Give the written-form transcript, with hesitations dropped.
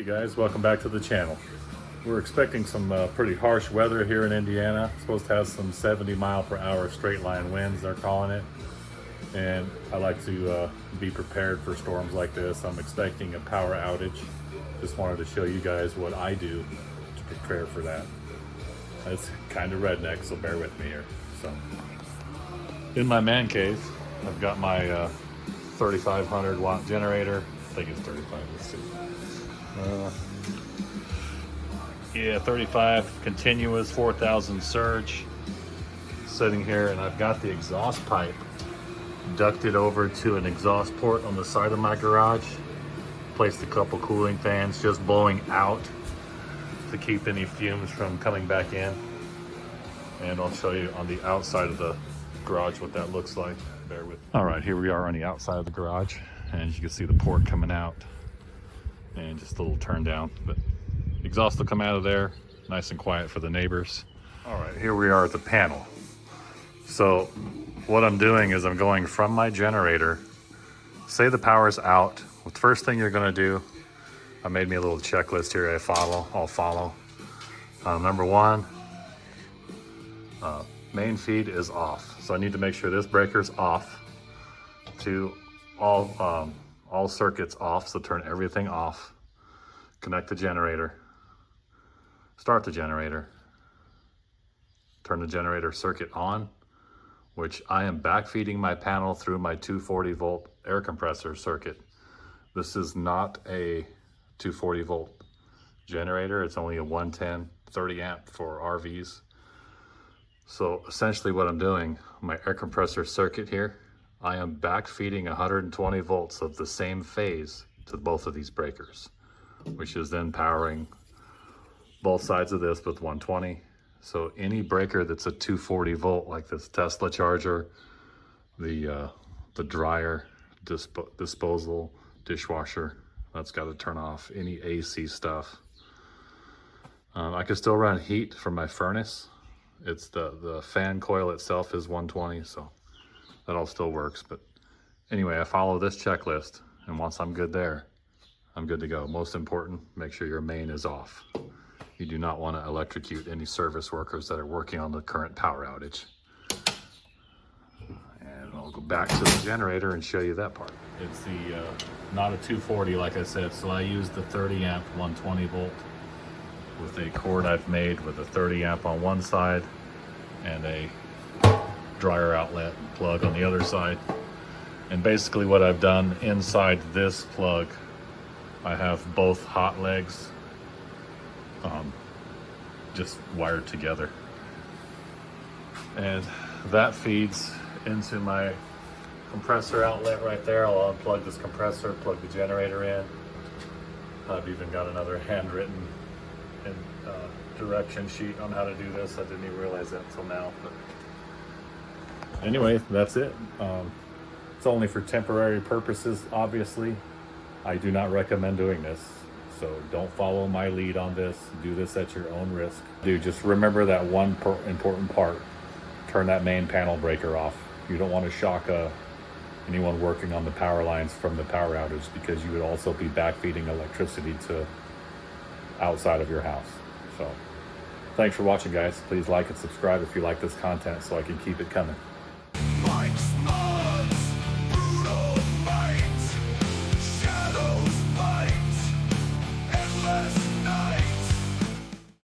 Hey guys, welcome back to the channel. We're expecting some pretty harsh weather here in Indiana. It's supposed to have some 70-mile-per-hour straight line winds, they're calling it. And I like to be prepared for storms like this. I'm expecting a power outage. Just wanted to show you guys what I do to prepare for that. It's kind of redneck, so bear with me here. So, in my man cave, I've got my 3,500 watt generator. I think it's 35, let's see. Yeah, 35 continuous 4,000 surge sitting here, and I've got the exhaust pipe ducted over to an exhaust port on the side of my garage. Placed a couple cooling fans just blowing out to keep any fumes from coming back in. And I'll show you on the outside of the garage what that looks like. Bear with me. All right, here we are on the outside of the garage, and you can see the port coming out and just a little turn down, but exhaust will come out of there nice and quiet for the neighbors. All right, here we are at the panel. So what I'm doing is I'm going from my generator. Say the power's out. Well, the first thing you're gonna do, I made me a little checklist here I'll follow. Number one, main feed is off. So I need to make sure this breaker's off. To all circuits off, so turn everything off. Connect the generator. Start the generator. Turn the generator circuit on, which I am backfeeding my panel through my 240 volt air compressor circuit. This is not a 240 volt generator. It's only a 110 30 amp for RVs. So essentially what I'm doing, my air compressor circuit here, I am backfeeding 120 volts of the same phase to both of these breakers, which is then powering both sides of this with 120. So any breaker that's a 240 volt, like this Tesla charger, the dryer, disposal, dishwasher, that's got to turn off. Any AC stuff. I can still run heat from my furnace. It's the fan coil itself is 120, so that all still works. But anyway, I follow this checklist, and once I'm good there, I'm good to go. Most important, make sure your main is off. You do not want to electrocute any service workers that are working on the current power outage. And I'll go back to the generator and show you that part. It's the not a 240 like I said, so I use the 30 amp 120 volt with a cord I've made with a 30 amp on one side and a dryer outlet plug on the other side. And basically what I've done inside this plug, I have both hot legs just wired together, and that feeds into my compressor outlet right there. I'll unplug this compressor, plug the generator in. I've even got another handwritten direction sheet on how to do this. I didn't even realize that until now, but anyway, that's it. It's only for temporary purposes, obviously. I do not recommend doing this, so don't follow my lead on this. Do this at your own risk. Just remember that one important part. Turn that main panel breaker off. You don't want to shock anyone working on the power lines from the power outage, because you would also be backfeeding electricity to outside of your house. So thanks for watching, guys. Please like and subscribe if you like this content so I can keep it coming.